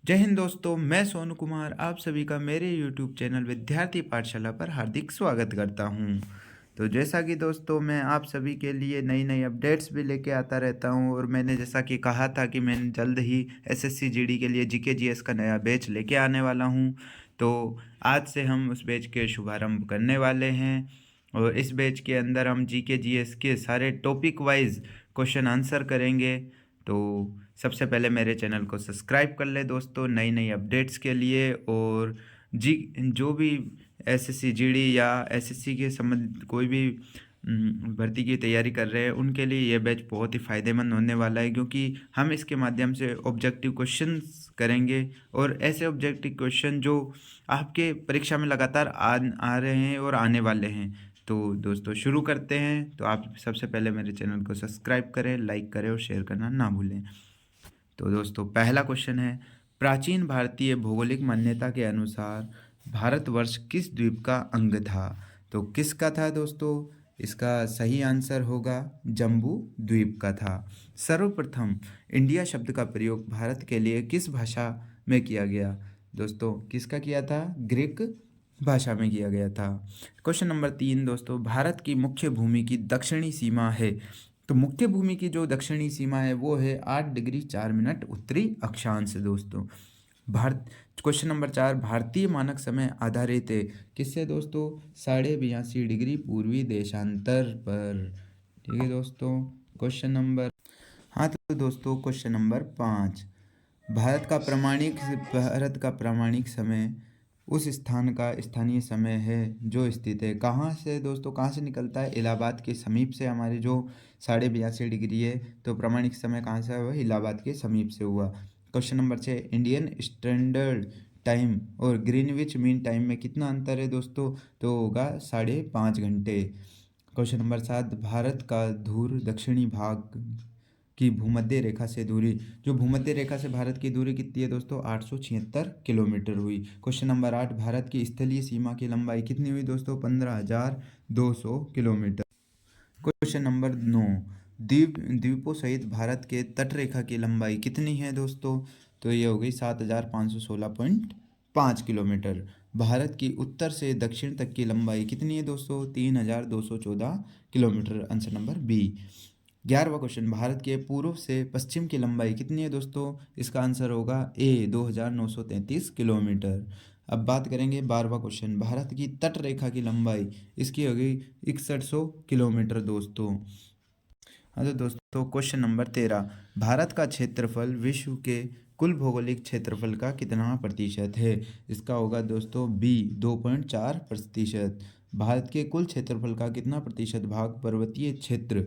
जय हिंद दोस्तों, मैं सोनू कुमार आप सभी का मेरे YouTube चैनल विद्यार्थी पाठशाला पर हार्दिक स्वागत करता हूं। तो जैसा कि दोस्तों मैं आप सभी के लिए नई नई अपडेट्स भी लेके आता रहता हूं और मैंने जैसा कि कहा था कि मैं जल्द ही एसएससी जीडी के लिए जीके जीएस का नया बैच लेके आने वाला हूं। तो आज से हम उस बैच के शुभारंभ करने वाले हैं और इस बैच के अंदर हम जीके जीएस के सारे टॉपिक वाइज क्वेश्चन आंसर करेंगे। तो सबसे पहले मेरे चैनल को सब्सक्राइब कर ले दोस्तों नई नई अपडेट्स के लिए। और जी जो भी एसएससी जीडी या एसएससी के संबंधित कोई भी भर्ती की तैयारी कर रहे हैं उनके लिए ये बैच बहुत ही फ़ायदेमंद होने वाला है, क्योंकि हम इसके माध्यम से ऑब्जेक्टिव क्वेश्चंस करेंगे और ऐसे ऑब्जेक्टिव क्वेश्चन जो आपके परीक्षा में लगातार आ रहे हैं और आने वाले हैं। तो दोस्तों शुरू करते हैं। तो आप सबसे पहले मेरे चैनल को सब्सक्राइब करें, लाइक करें और शेयर करना ना भूलें। तो दोस्तों पहला क्वेश्चन है, प्राचीन भारतीय भौगोलिक मान्यता के अनुसार भारतवर्ष किस द्वीप का अंग था? तो किसका था दोस्तों? इसका सही आंसर होगा जम्बू द्वीप का था। सर्वप्रथम इंडिया शब्द का प्रयोग भारत के लिए किस भाषा में किया गया? दोस्तों किसका किया था? ग्रीक भाषा में किया गया था। क्वेश्चन नंबर 3 दोस्तों, भारत की मुख्य भूमि की दक्षिणी सीमा है। तो मुख्य भूमि की जो दक्षिणी सीमा है वो है 8 डिग्री 4 मिनट उत्तरी अक्षांश दोस्तों। भारत क्वेश्चन नंबर 4, भारतीय मानक समय आधारित है किससे दोस्तों? 82.5 डिग्री पूर्वी देशांतर पर। ठीक है दोस्तों। क्वेश्चन नंबर हाँ तो दोस्तों क्वेश्चन नंबर 5, भारत का प्रामाणिक समय उस स्थान का स्थानीय समय है जो स्थित है कहाँ से दोस्तों? कहाँ से निकलता है? इलाहाबाद के समीप से हमारे जो 82.5 डिग्री है, तो प्रामाणिक समय कहाँ से हुआ? इलाहाबाद के समीप से हुआ। Question number 6, Indian standard time और ग्रीनविच मीन टाइम में कितना अंतर है दोस्तों? तो होगा 5.5 घंटे। क्वेश्चन नंबर 7, भारत का ध्रुव दक्षिणी भाग की भूमध्य रेखा से दूरी, जो भूमध्य रेखा से भारत की दूरी कितनी है दोस्तों? 876 किलोमीटर हुई। क्वेश्चन नंबर 8, भारत की स्थलीय सीमा की लंबाई कितनी हुई दोस्तों? 15,200 किलोमीटर। क्वेश्चन नंबर 9, द्वीपों सहित भारत के तट रेखा की लंबाई कितनी है दोस्तों? तो ये हो गई 7,516.5 किलोमीटर। भारत की उत्तर से दक्षिण तक की लंबाई कितनी है दोस्तों? 3,214 किलोमीटर। Answer number B. 11वां क्वेश्चन, भारत के पूर्व से पश्चिम की लंबाई कितनी है दोस्तों? इसका आंसर होगा ए 2,933 किलोमीटर। अब बात करेंगे 12वां क्वेश्चन, भारत की तट रेखा की लंबाई इसकी होगी 6100 किलोमीटर दोस्तों। हाँ तो दोस्तों क्वेश्चन नंबर 13, भारत का क्षेत्रफल विश्व के कुल भौगोलिक क्षेत्रफल का कितना प्रतिशत है? इसका होगा दोस्तों बी 2.4%। भारत के कुल क्षेत्रफल का कितना प्रतिशत भाग पर्वतीय क्षेत्र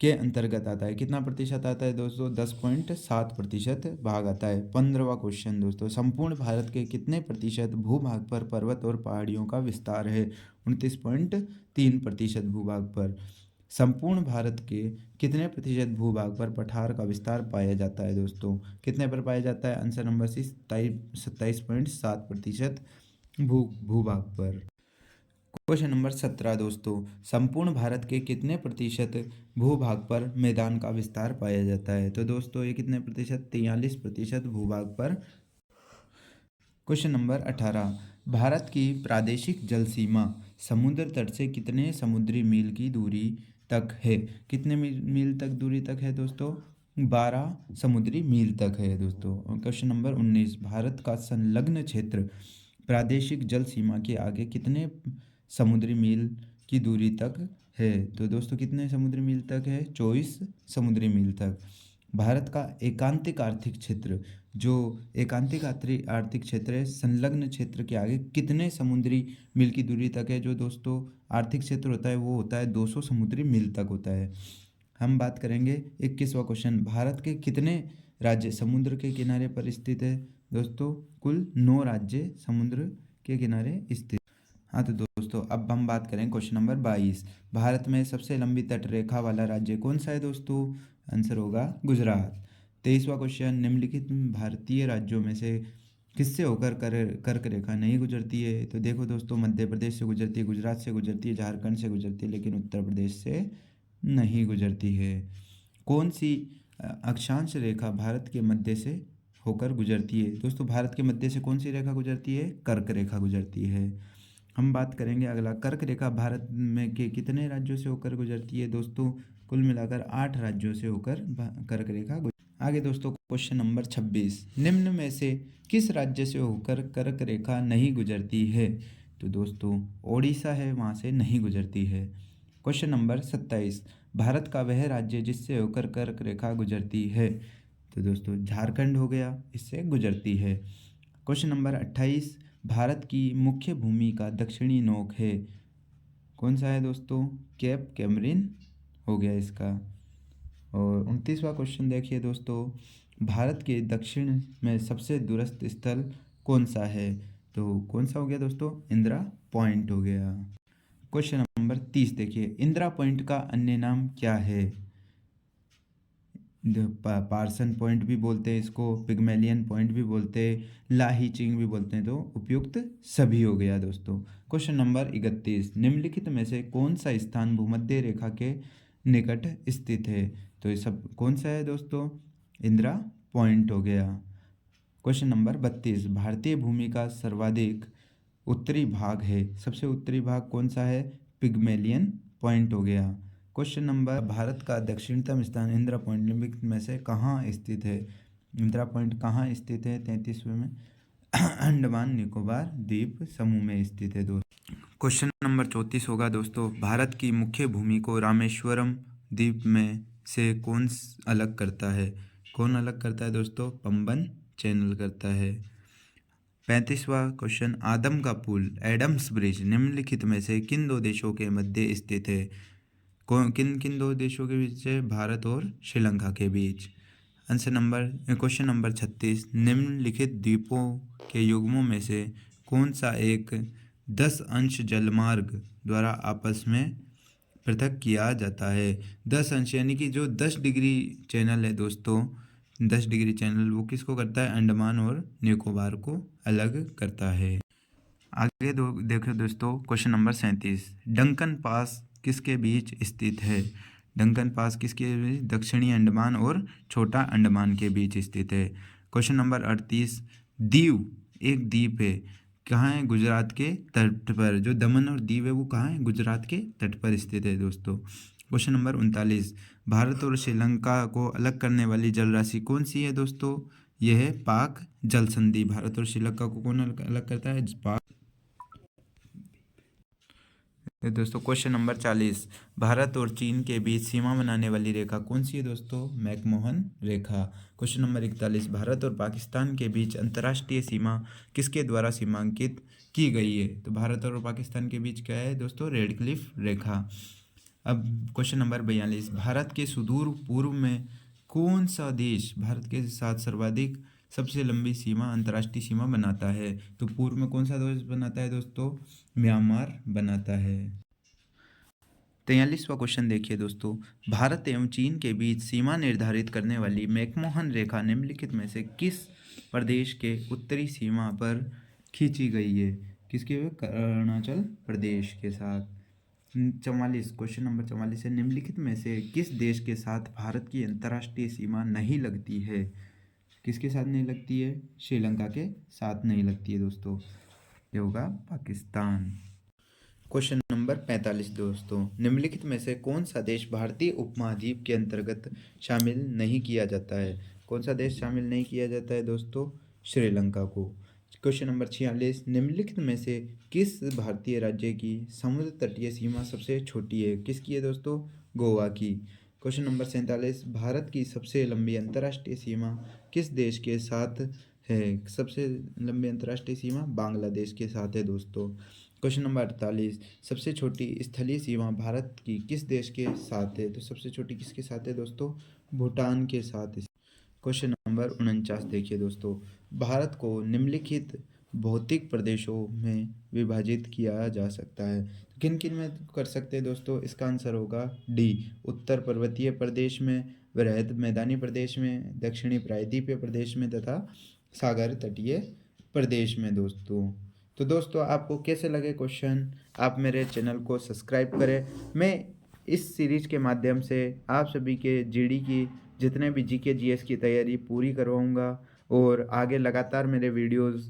के अंतर्गत आता है? कितना प्रतिशत आता है दोस्तों? 10.7% भाग आता है। 15वां क्वेश्चन दोस्तों, संपूर्ण भारत के कितने प्रतिशत भूभाग पर पर्वत और पहाड़ियों का विस्तार है? 29.3% भूभाग पर। संपूर्ण भारत के कितने प्रतिशत भूभाग पर पठार का विस्तार पाया जाता है दोस्तों? कितने पर पाया जाता है? आंसर नंबर सी 27.7% भूभाग पर। क्वेश्चन नंबर 17 दोस्तों, संपूर्ण भारत के कितने प्रतिशत भूभाग पर मैदान का विस्तार पाया जाता है? तो दोस्तों ये कितने प्रतिशत? 43% भूभाग पर। क्वेश्चन नंबर 18, भारत की प्रादेशिक जल सीमा समुद्र तट से कितने समुद्री मील की दूरी तक है? कितने मील तक दूरी तक है दोस्तों? 12 समुद्री मील तक है दोस्तों। और क्वेश्चन नंबर 19, भारत का संलग्न क्षेत्र प्रादेशिक जल सीमा के आगे कितने समुद्री मील की दूरी तक है? तो दोस्तों कितने समुद्री मील तक है? 24 समुद्री मील तक। भारत का एकांतिक आर्थिक क्षेत्र, जो एकांतिक आर्थिक क्षेत्र है, संलग्न क्षेत्र के आगे कितने समुद्री मील की दूरी तक है? जो दोस्तों आर्थिक क्षेत्र होता है वो होता है 200 समुद्री मील तक होता है। हम बात करेंगे 21वां क्वेश्चन, भारत के कितने राज्य समुद्र के किनारे पर स्थित है? दोस्तों कुल 9 राज्य समुद्र के किनारे स्थित। हाँ तो दोस्तों अब हम बात करें क्वेश्चन नंबर 22, भारत में सबसे लंबी तट रेखा वाला राज्य कौन सा है दोस्तों? आंसर होगा गुजरात। 23वां क्वेश्चन, निम्नलिखित भारतीय राज्यों में से किससे होकर कर्क रेखा नहीं गुजरती है? तो देखो दोस्तों, मध्य प्रदेश से गुजरती है, गुजरात से गुजरती है, झारखंड से गुजरती है, लेकिन उत्तर प्रदेश से नहीं गुजरती है। कौन सी अक्षांश रेखा भारत के मध्य से होकर गुजरती है? दोस्तों भारत के मध्य से कौन सी रेखा गुजरती है? कर्क रेखा गुजरती है। हम बात करेंगे अगला, कर्क रेखा भारत में के कितने राज्यों से होकर गुजरती है? दोस्तों कुल मिलाकर 8 राज्यों से होकर कर्क रेखा आगे दोस्तों क्वेश्चन नंबर 26, निम्न में से किस राज्य से होकर कर्क रेखा नहीं गुजरती है? तो दोस्तों ओडिशा है, वहाँ से नहीं गुजरती है। क्वेश्चन नंबर 27, भारत का वह राज्य जिससे होकर कर्क रेखा गुजरती है? तो दोस्तों झारखंड हो गया, इससे गुजरती है। क्वेश्चन नंबर 28, भारत की मुख्य भूमि का दक्षिणी नोक है, कौन सा है दोस्तों? कैप कैमरिन हो गया इसका। और 29वां क्वेश्चन देखिए दोस्तों, भारत के दक्षिण में सबसे दूरस्थ स्थल कौन सा है? तो कौन सा हो गया दोस्तों? इंदिरा पॉइंट हो गया। क्वेश्चन नंबर 30 देखिए, इंदिरा पॉइंट का अन्य नाम क्या है? पार्सन पॉइंट भी बोलते हैं इसको, पिग्मेलियन पॉइंट भी बोलते हैं, लाहीचिंग भी बोलते हैं, तो उपयुक्त सभी हो गया दोस्तों। क्वेश्चन नंबर 31, निम्नलिखित में से कौन सा स्थान भूमध्य रेखा के निकट स्थित है? तो ये सब कौन सा है दोस्तों? इंदिरा पॉइंट हो गया। क्वेश्चन नंबर 32, भारतीय भूमि का सर्वाधिक उत्तरी भाग है, सबसे उत्तरी भाग कौन सा है? पिग्मेलियन पॉइंट हो गया। क्वेश्चन नंबर, भारत का दक्षिणतम स्थान इंदिरा पॉइंट निम्नलिखित में से कहाँ स्थित है? इंदिरा पॉइंट कहाँ स्थित है? 33वें में अंडमान निकोबार द्वीप समूह में स्थित है दोस्तों। क्वेश्चन नंबर 34 होगा दोस्तों, भारत की मुख्य भूमि को रामेश्वरम द्वीप में से कौन अलग करता है? कौन अलग करता है दोस्तों? पंबन चैनल करता है। 35वां क्वेश्चन, आदम का पुल एडम्स ब्रिज निम्नलिखित में से किन दो देशों के मध्य स्थित है? कौन किन किन दो देशों के बीच है? भारत और श्रीलंका के बीच। आंसर नंबर क्वेश्चन नंबर 36, निम्नलिखित द्वीपों के युग्मों में से कौन सा एक 10 अंश जलमार्ग द्वारा आपस में पृथक किया जाता है? 10 अंश यानी कि जो 10 डिग्री चैनल है दोस्तों, 10 डिग्री चैनल वो किसको करता है? अंडमान और निकोबार को अलग करता है। आगे देखो दोस्तों क्वेश्चन नंबर 37, डंकन पास किसके बीच स्थित है? डंकन पास किसके बीच? दक्षिणी अंडमान और छोटा अंडमान के बीच स्थित है। क्वेश्चन नंबर 38, दीव एक द्वीप है, कहाँ है? गुजरात के तट पर। जो दमन और दीव है वो कहाँ है? गुजरात के तट पर स्थित है दोस्तों। क्वेश्चन नंबर 39, भारत और श्रीलंका को अलग करने वाली जल राशि कौन सी है दोस्तों? यह है पाक जल संधि। भारत और श्रीलंका को कौन अलग करता है? पाक। तो दोस्तों क्वेश्चन नंबर 40, भारत और चीन के बीच सीमा बनाने वाली रेखा कौन सी है दोस्तों? मैकमोहन रेखा। क्वेश्चन नंबर 41, भारत और पाकिस्तान के बीच अंतर्राष्ट्रीय सीमा किसके द्वारा सीमांकित की गई है? तो भारत और पाकिस्तान के बीच क्या है दोस्तों? रेड क्लिफ रेखा। अब क्वेश्चन नंबर 42, भारत के सुदूर पूर्व में कौन सा देश भारत के साथ सर्वाधिक सबसे लंबी सीमा अंतर्राष्ट्रीय सीमा बनाता है? तो पूर्व में कौन सा देश बनाता है दोस्तों? म्यांमार बनाता है। 43वां क्वेश्चन देखिए दोस्तों, भारत एवं चीन के बीच सीमा निर्धारित करने वाली मैकमोहन रेखा निम्नलिखित में से किस प्रदेश के उत्तरी सीमा पर खींची गई है? किसके? अरुणाचल प्रदेश के साथ। 44 क्वेश्चन नंबर 44 है, निम्नलिखित में से किस देश के साथ भारत की अंतर्राष्ट्रीय सीमा नहीं लगती है? किसके साथ नहीं लगती है? श्रीलंका के साथ नहीं लगती है दोस्तों। ये होगा पाकिस्तान। क्वेश्चन नंबर 45 दोस्तों, निम्नलिखित में से कौन सा देश भारतीय उपमहाद्वीप के अंतर्गत शामिल नहीं किया जाता है? कौन सा देश शामिल नहीं किया जाता है दोस्तों? श्रीलंका को। क्वेश्चन नंबर 46, निम्नलिखित में से किस भारतीय राज्य की समुद्र तटीय सीमा सबसे छोटी है? किसकी है दोस्तों? गोवा की। क्वेश्चन नंबर 47, भारत की सबसे लंबी अंतर्राष्ट्रीय सीमा किस देश के साथ है? सबसे लंबी अंतर्राष्ट्रीय सीमा बांग्लादेश के साथ है दोस्तों। क्वेश्चन नंबर 48, सबसे छोटी स्थलीय सीमा भारत की किस देश के साथ है? तो सबसे छोटी किसके साथ है दोस्तों? भूटान के साथ। क्वेश्चन नंबर 49 देखिए दोस्तों, भारत को निम्नलिखित भौतिक प्रदेशों में विभाजित किया जा सकता है, किन किन में कर सकते हैं दोस्तों? इसका आंसर होगा डी, उत्तर पर्वतीय प्रदेश में, वृहद मैदानी प्रदेश में, दक्षिणी प्रायद्वीपीय प्रदेश में तथा सागर तटीय प्रदेश में दोस्तों। तो दोस्तों आपको कैसे लगे क्वेश्चन? आप मेरे चैनल को सब्सक्राइब करें। मैं इस सीरीज के माध्यम से आप सभी के जीडी की जितने भी जीके जीएस की तैयारी पूरी करवाऊंगा और आगे लगातार मेरे वीडियोज़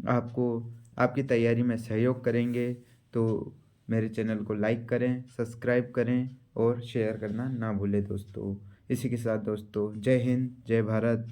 आपको आपकी तैयारी में सहयोग करेंगे। तो मेरे चैनल को लाइक करें, सब्सक्राइब करें और शेयर करना ना भूलें दोस्तों। इसी के साथ दोस्तों, जय हिंद, जय भारत।